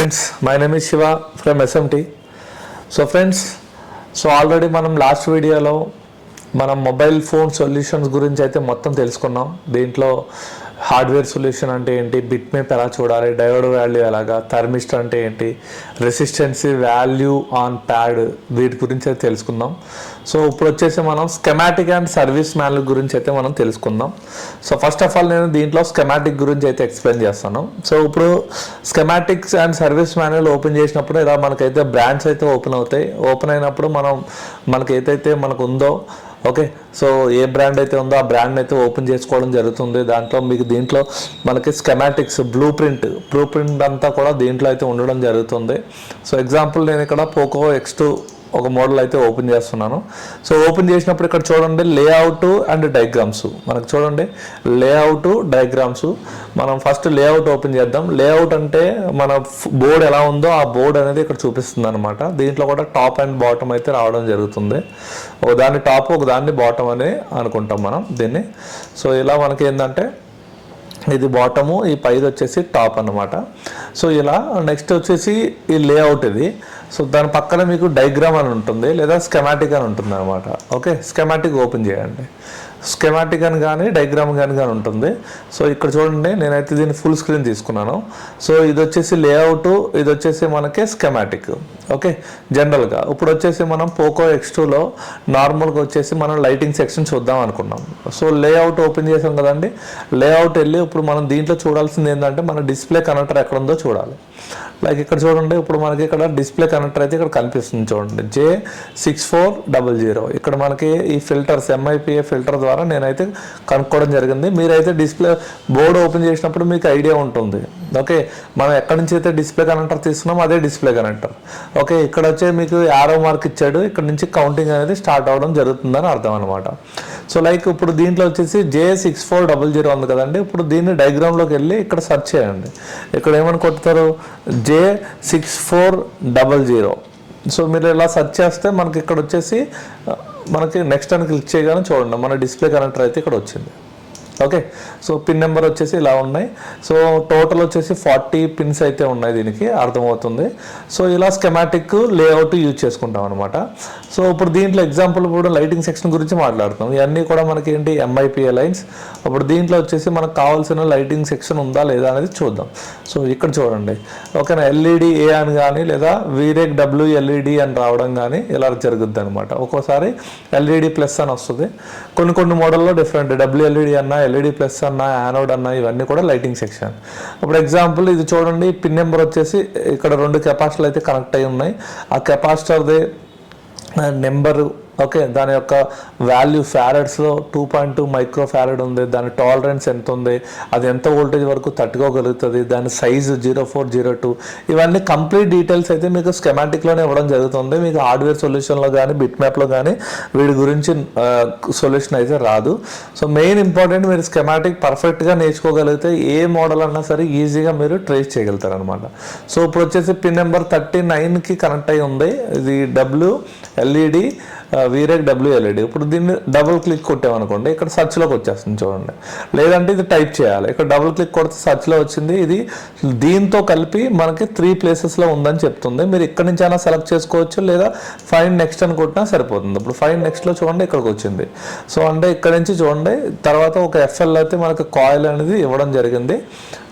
friends, my name is Shiva from SMT. So friends, already మనం last వీడియోలో మనం mobile phone solutions గురించి అయితే మొత్తం తెలుసుకున్నాం. దీంట్లో హార్డ్వేర్ సొల్యూషన్ అంటే ఏంటి, బిట్ మ్యాప్ ఎలా చూడాలి, డయోడ్ వాల్యూ ఎలాగా, థర్మిస్టర్ అంటే ఏంటి, రెసిస్టెన్సీ వాల్యూ ఆన్ ప్యాడ్, వీటి గురించి అయితే తెలుసుకుందాం. సో ఇప్పుడు వచ్చేసి మనం స్కెమాటిక్ అండ్ సర్వీస్ మాన్యువల్ గురించి అయితే మనం తెలుసుకుందాం. సో ఫస్ట్ ఆఫ్ ఆల్ నేను దీంట్లో స్కెమాటిక్ గురించి అయితే ఎక్స్ప్లెయిన్ చేస్తాను. సో ఇప్పుడు schematics and service manual open చేసినప్పుడు ఇలా మనకైతే బ్రాండ్స్ అయితే ఓపెన్ అవుతాయి. ఓపెన్ అయినప్పుడు మనకి ఏదైతే మనకు ఉందో, ఓకే, సో ఏ బ్రాండ్ అయితే ఉందో ఆ బ్రాండ్ అయితే ఓపెన్ చేసుకోవడం జరుగుతుంది. దీంట్లో మనకి స్కెమాటిక్స్ బ్లూ ప్రింట్ అంతా కూడా దీంట్లో అయితే ఉండడం జరుగుతుంది. సో ఎగ్జాంపుల్ నేను ఇక్కడ పోకో X2 ఒక మోడల్ అయితే ఓపెన్ చేస్తున్నాను. సో ఓపెన్ చేసినప్పుడు ఇక్కడ చూడండి లేఅవుట్ అండ్ డయాగ్రామ్స్, మనకు చూడండి లేఅవుట్ డయాగ్రామ్స్. మనం ఫస్ట్ లేఅవుట్ ఓపెన్ చేద్దాం. లేఅవుట్ అంటే మన బోర్డ్ ఎలా ఉందో ఆ బోర్డ్ అనేది ఇక్కడ చూపిస్తుంది అనమాట. దీంట్లో కూడా టాప్ అండ్ బాటమ్ అయితే రావడం జరుగుతుంది. ఒకదాన్ని టాప్ ఒకదాన్ని బాటమ్ అని అనుకుంటాం మనం దీన్ని. సో ఇలా మనకి ఏంటంటే ఇది బాటము, ఈ పైది వచ్చేసి టాప్ అన్నమాట. సో ఇలా నెక్స్ట్ వచ్చేసి ఈ లేఅవుట్ ఇది. సో దాని పక్కన మీకు డయాగ్రామ్ అని ఉంటుంది లేదా స్కెమాటిక్ అని ఉంటుంది అనమాట. ఓకే, స్కెమాటిక్ ఓపెన్ చేయండి. స్కెమాటిక్ అని కానీ డయాగ్రామ్ కానీ ఉంటుంది. సో ఇక్కడ చూడండి నేనైతే దీన్ని ఫుల్ స్క్రీన్ తీసుకున్నాను. సో ఇది వచ్చేసి లేఅవుట్, ఇది వచ్చేసి మనకి స్కెమాటిక్. ఓకే, జనరల్గా ఇప్పుడు వచ్చేసి మనం పోకో X2లో నార్మల్గా వచ్చేసి మనం లైటింగ్ సెక్షన్ చూద్దాం అనుకున్నాం. సో లేఅవుట్ ఓపెన్ చేసాం కదండి. లేఅవుట్ వెళ్ళి ఇప్పుడు మనం దీంట్లో చూడాల్సింది ఏంటంటే మన డిస్ప్లే కనెక్టర్ ఎక్కడ ఉందో చూడాలి. లైక్ ఇక్కడ చూడండి, ఇప్పుడు మనకి ఇక్కడ డిస్ప్లే కనెక్టర్ అయితే ఇక్కడ కనిపిస్తుంది చూడండి, J6400. ఇక్కడ మనకి ఈ ఫిల్టర్స్ MIPA ఫిల్టర్ ద్వారా నేనైతే కనుక్కోవడం జరిగింది. మీరైతే డిస్ప్లే బోర్డు ఓపెన్ చేసినప్పుడు మీకు ఐడియా ఉంటుంది. ఓకే, మనం ఎక్కడి నుంచి అయితే డిస్ప్లే కనెక్టర్ తీసుకున్నాం అదే డిస్ప్లే కనెక్టర్. ఓకే, ఇక్కడ వచ్చే మీకు యారో మార్క్ ఇచ్చాడు, ఇక్కడ నుంచి కౌంటింగ్ అనేది స్టార్ట్ అవ్వడం జరుగుతుందని అర్థం అనమాట. సో లైక్ ఇప్పుడు దీంట్లో వచ్చేసి J6400 ఉంది కదండి. ఇప్పుడు దీన్ని డయాగ్రామ్లోకి వెళ్ళి ఇక్కడ సెర్చ్ చేయండి. ఇక్కడ ఏమని కొట్టుతారు, J6400. సో మీరు ఇలా సెర్చ్ చేస్తే మనకి ఇక్కడ వచ్చేసి మనకి నెక్స్ట్ అని క్లిక్ చేయగానే చూడండి మన డిస్ప్లే కనెక్టర్ అయితే ఇక్కడ వచ్చింది. ఓకే, సో పిన్ నెంబర్ వచ్చేసి ఇలా ఉన్నాయి. సో టోటల్ వచ్చేసి 40 పిన్స్ అయితే ఉన్నాయి, దీనికి అర్థమవుతుంది. సో ఇలా స్కెమాటిక్ లేఅవుట్ యూజ్ చేసుకుంటాం అనమాట. సో ఇప్పుడు దీంట్లో ఎగ్జాంపుల్ కూడా లైటింగ్ సెక్షన్ గురించి మాట్లాడుతాం. ఇవన్నీ కూడా మనకి ఏంటి MIPA లైన్స్. ఇప్పుడు దీంట్లో వచ్చేసి మనకు కావాల్సిన లైటింగ్ సెక్షన్ ఉందా లేదా అనేది చూద్దాం. సో ఇక్కడ చూడండి, ఓకేనా, LED-A అని కానీ లేదా VREC WLED అని రావడం కానీ ఇలా జరుగుద్ది అనమాట. ఒక్కోసారి LED+ అని వస్తుంది. కొన్ని మోడల్లో డిఫరెంట్ WLED అన్న, LED+ అన్న, యానోడ్ అన్న, ఇవన్నీ కూడా లైటింగ్ సెక్షన్. ఇప్పుడు ఎగ్జాంపుల్ ఇది చూడండి, పిన్ నెంబర్ వచ్చేసి ఇక్కడ 2 కెపాసిటర్లు అయితే కనెక్ట్ అయి ఉన్నాయి. ఆ కెపాసిటర్ది నెంబరు, ఓకే, దాని యొక్క వాల్యూ ఫ్యారడ్స్లో 2.2 మైక్రో ఫ్యారడ్ ఉంది. దాని టాలరెన్స్ ఎంత ఉంది, అది ఎంత వోల్టేజ్ వరకు తట్టుకోగలుగుతుంది, దాని సైజు 0402, ఇవన్నీ కంప్లీట్ డీటెయిల్స్ అయితే మీకు స్కెమాటిక్లోనే ఇవ్వడం జరుగుతుంది. మీకు హార్డ్వేర్ సొల్యూషన్లో కానీ బిట్ మ్యాప్లో కానీ వీటి గురించి సొల్యూషన్ అయితే రాదు. సో మెయిన్ ఇంపార్టెంట్, మీరు స్కెమాటిక్ పర్ఫెక్ట్గా నేర్చుకోగలిగితే ఏ మోడల్ అన్నా సరే ఈజీగా మీరు ట్రేస్ చేయగలుగుతారు అనమాట. సో ఇప్పుడు వచ్చేసి పిన్ నెంబర్ 39కి కనెక్ట్ అయి ఉంది. ఇది WLED VREC WLED. ఇప్పుడు దీన్ని డబుల్ క్లిక్ కొట్టామనుకోండి, ఇక్కడ సర్చ్లోకి వచ్చేస్తుంది చూడండి. లేదంటే ఇది టైప్ చేయాలి. ఇక్కడ డబుల్ క్లిక్ కొడితే సర్చ్లో వచ్చింది. ఇది దీంతో కలిపి మనకి 3 ప్లేసెస్లో ఉందని చెప్తుంది. మీరు ఇక్కడ నుంచి అయినా సెలెక్ట్ చేసుకోవచ్చు, లేదా ఫైండ్ నెక్స్ట్ అని కొట్టినా సరిపోతుంది. ఇప్పుడు ఫైండ్ నెక్స్ట్లో చూడండి ఇక్కడికి వచ్చింది. సో అంటే ఇక్కడ నుంచి చూడండి, తర్వాత ఒక FL అయితే మనకి కాయిల్ అనేది ఇవ్వడం జరిగింది.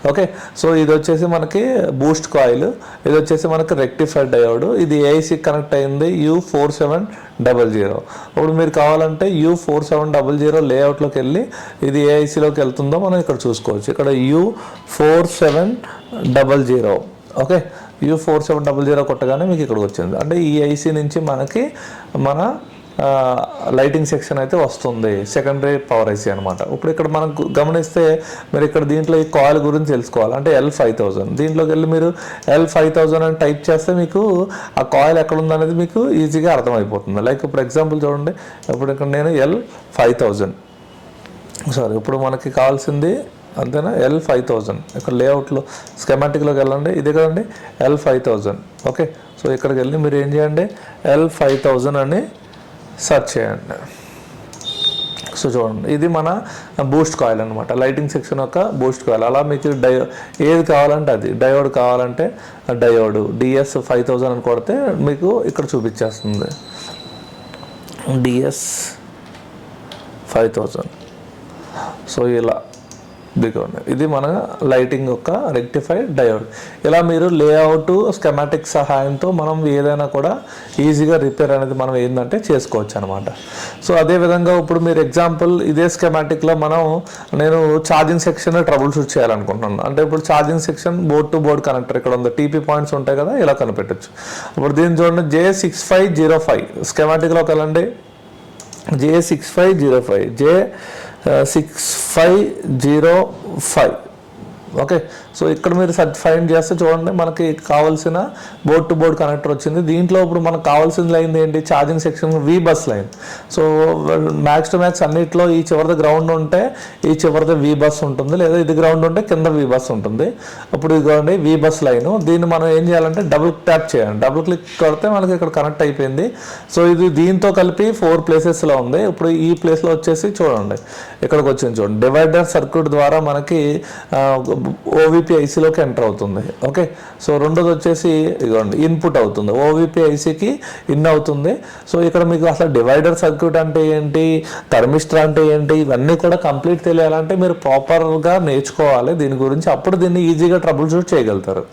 ఓకే, సో ఇది వచ్చేసి మనకి బూస్ట్ కాయిల్, ఇది వచ్చేసి మనకి రెక్టిఫైడ్ డయోడ్, ఇది AIC కనెక్ట్ అయింది U4700. ఇప్పుడు మీరు కావాలంటే U4700 లేఅవుట్లోకి వెళ్ళి ఇది AICలోకి వెళ్తుందో మనం ఇక్కడ చూసుకోవచ్చు. ఇక్కడ U4700, ఓకే, U4700 కొట్టగానే మీకు ఇక్కడికి వచ్చింది. అంటే ఈ IC నుంచి మనకి మన లైటింగ్ సెక్షన్ అయితే వస్తుంది, సెకండరీ పవర్ IC అనమాట. ఇప్పుడు ఇక్కడ మనం గమనిస్తే మీరు ఇక్కడ దీంట్లో ఈ కాయిల్ గురించి తెలుసుకోవాలి అంటే L5000. దీంట్లోకి వెళ్ళి మీరు L5000 అని టైప్ చేస్తే మీకు ఆ కాయిల్ ఎక్కడ ఉందనేది మీకు ఈజీగా అర్థమైపోతుంది. లైక్ ఇప్పుడు ఎగ్జాంపుల్ చూడండి, ఇప్పుడు ఇక్కడ నేను L5000, సారీ, ఇప్పుడు మనకి కావాల్సింది అంతేనా L5000. ఇక్కడ లేఅవుట్లో స్కెమాటిక్లోకి వెళ్ళండి, ఇది కదండి L5000. ఓకే, సో ఇక్కడికి వెళ్ళి మీరు ఏం చేయండి, L5000 అని సెర్చ్ చేయండి. సో చూడండి, ఇది మన బూస్ట్ కాయిల్ అనమాట, లైటింగ్ సెక్షన్ యొక్క బూస్ట్ కాయిల్. అలా మీకు ఏది కావాలంటే అది, డయోడ్ కావాలంటే డయోడ్ DS 5000 అని కొడితే మీకు ఇక్కడ చూపించేస్తుంది DS 5000. సో ఇలా దిగండి, ఇది మన లైటింగ్ యొక్క రెక్టిఫైడ్ డయోడ్. ఇలా మీరు లేఅవుట్ స్కెమాటిక్ సహాయంతో మనం ఏదైనా కూడా ఈజీగా రిపేర్ అనేది మనం ఏంటంటే చేసుకోవచ్చు అనమాట. సో అదేవిధంగా ఇప్పుడు మీరు ఎగ్జాంపుల్ ఇదే స్కెమాటిక్లో నేను ఛార్జింగ్ సెక్షన్ ట్రబుల్ షూట్ చేయాలనుకుంటున్నాను. అంటే ఇప్పుడు charging section board to board connector ఇక్కడ ఉంది, TP పాయింట్స్ ఉంటాయి కదా, ఇలా కనిపెట్టచ్చు. ఇప్పుడు దీన్ని చూడండి, J6505 స్కెమాటిక్లోకి వెళ్ళండి, J6505. ఓకే, సో ఇక్కడ మీరు ఫైండ్ చేస్తే చూడండి, మనకి కావాల్సిన బోర్డ్ టు బోర్డ్ కనెక్టర్ వచ్చింది. దీంట్లో ఇప్పుడు మనకు కావాల్సిన లైన్ ఏంటి, charging section V bus line. So max to max అన్నిట్లో ఈ చివరిది గ్రౌండ్ ఉంటే ఈ చివరిది V బస్ ఉంటుంది, లేదా ఇది గ్రౌండ్ ఉంటే కింద V బస్ ఉంటుంది. ఇప్పుడు ఇదిగోండి V బస్ లైన్, దీన్ని మనం ఏం చేయాలంటే డబుల్ ట్యాప్ చేయాలి. డబుల్ క్లిక్ కొడితే మనకి ఇక్కడ కనెక్ట్ అయిపోయింది. సో ఇది దీంతో కలిపి 4 ప్లేసెస్లో ఉంది. ఇప్పుడు ఈ ప్లేస్లో వచ్చేసి చూడండి, ఇక్కడికి వచ్చింది చూడండి, డివైడర్ సర్క్యూట్ ద్వారా మనకి OVP ICలోకి ఎంటర్ అవుతుంది. ఓకే, సో రెండోది వచ్చేసి ఇదిగోండి ఇన్పుట్ అవుతుంది, OVP ICకి ఇన్ అవుతుంది. సో ఇక్కడ మీకు అసలు డివైడర్ సర్క్యూట్ అంటే ఏంటి, థర్మిస్టర్ అంటే ఏంటి, ఇవన్నీ కూడా కంప్లీట్ తెలియాలంటే మీరు ప్రాపర్గా నేర్చుకోవాలి దీని గురించి, అప్పుడు దీన్ని ఈజీగా ట్రబుల్ షూట్ చేయగలుగుతారు.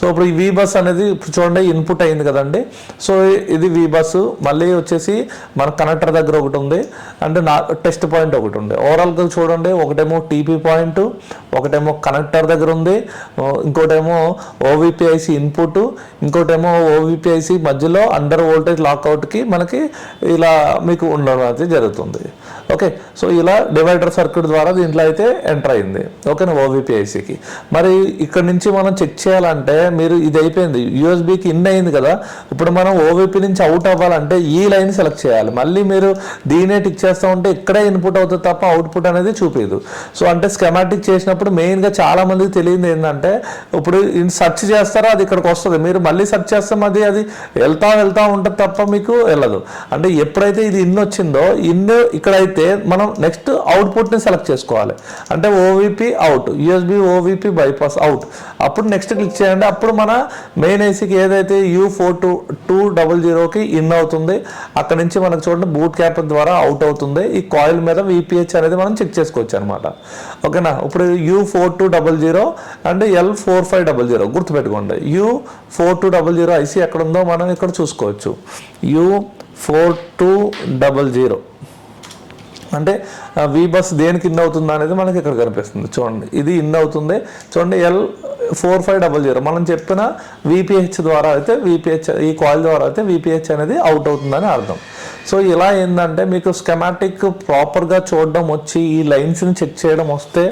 సో ఇప్పుడు ఈ V బస్ అనేది చూడండి ఇన్పుట్ అయింది కదండి. సో ఇది V బస్, మళ్ళీ వచ్చేసి మన కనెక్టర్ దగ్గర ఒకటి ఉంది, అంటే టెస్ట్ పాయింట్ ఒకటి ఉంది. ఓవరాల్గా చూడండి, ఒకటేమో TP పాయింట్, ఒకటేమో కనెక్టర్ దగ్గర ఉంది, ఇంకోటేమో OVP IC ఇన్పుట్, ఇంకోటేమో OVP IC మధ్యలో అండర్ వోల్టేజ్ లాక్అవుట్కి మనకి ఇలా మీకు ఉండడం అయితే జరుగుతుంది. ఓకే, సో ఇలా డివైడర్ సర్క్యూట్ ద్వారా దీంట్లో అయితే ఎంటర్ అయింది. ఓకేనా, OVP ICకి. మరి ఇక్కడ నుంచి మనం చెక్ చేయాలంటే మీరు ఇది అయిపోయింది, USBకి ఇన్ అయింది కదా, ఇప్పుడు మనం OVP నుంచి అవుట్ అవ్వాలంటే ఈ లైన్ సెలెక్ట్ చేయాలి. మళ్ళీ మీరు దీనే టిక్ చేస్తూ ఉంటే ఇక్కడే ఇన్పుట్ అవుతుంది తప్ప అవుట్పుట్ అనేది చూపించదు. సో అంటే స్కెమాటిక్ చేసినప్పుడు మెయిన్గా చాలా మందికి తెలియదు ఏంటంటే, ఇప్పుడు సెర్చ్ చేస్తారో అది ఇక్కడికి వస్తుంది, మీరు మళ్ళీ సెర్చ్ చేస్తాం అది వెళ్తా ఉంటుంది తప్ప మీకు వెళ్ళదు. అంటే ఎప్పుడైతే ఇది ఇన్ వచ్చిందో, ఇన్ ఇక్కడైతే మనం నెక్స్ట్ అవుట్పుట్ని సెలెక్ట్ చేసుకోవాలి. అంటే OVP out, USB OVP bypass out, అప్పుడు నెక్స్ట్ క్లిక్ చేయండి. అప్పుడు మన మెయిన్ ఐసీకి ఏదైతే U4200కి ఇన్ అవుతుంది, అక్కడ నుంచి మనకు చూడండి బూట్ క్యాప్ ద్వారా అవుట్ అవుతుంది. ఈ కాయిల్ మీద VPH అనేది మనం చెక్ చేసుకోవచ్చు అనమాట. ఓకేనా, ఇప్పుడు U4200 అంటే L4500 గుర్తుపెట్టుకోండి. U4200 ఐసీ ఎక్కడ ఉందో మనం ఇక్కడ చూసుకోవచ్చు. U4200 అంటే V బస్ దేనికి ఇన్ అవుతుందా అనేది మనకి ఇక్కడ కనిపిస్తుంది. చూడండి, ఇది ఇన్ అవుతుంది. చూడండి, L4500 మనం చెప్పిన VPH ద్వారా అయితే ఈ కాయిల్ ద్వారా అయితే VPH అనేది అవుట్ అవుతుందని అర్థం. సో ఇలా ఏంటంటే మీకు స్కెమాటిక్ ప్రాపర్గా చూడడం వచ్చి ఈ లైన్స్ని చెక్ చేయడం వస్తే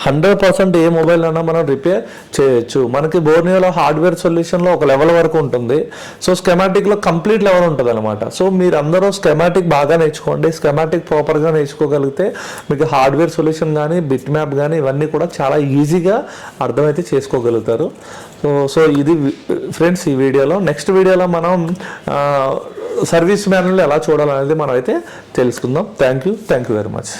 100% ఏ మొబైల్ అయినా మనం రిపేర్ చేయొచ్చు. మనకి బోర్నియోలో హార్డ్వేర్ సొల్యూషన్లో ఒక లెవెల్ వరకు ఉంటుంది. సో స్కెమాటిక్లో కంప్లీట్ లెవెల్ ఉంటుంది అనమాట. సో మీరు అందరూ స్కెమాటిక్ బాగా నేర్చుకోండి. స్కెమాటిక్ ప్రాపర్గా నేర్చుకోగలిగితే మీకు హార్డ్వేర్ సొల్యూషన్ కానీ బిట్ మ్యాప్ కానీ ఇవన్నీ కూడా చాలా ఈజీగా అర్థమైతే చేసుకోగలుగుతారు. సో ఇది ఫ్రెండ్స్ ఈ వీడియోలో. నెక్స్ట్ వీడియోలో మనం సర్వీస్ మాన్యువల్ ఎలా చూడాలనేది మనం అయితే తెలుసుకుందాం. Thank you very much.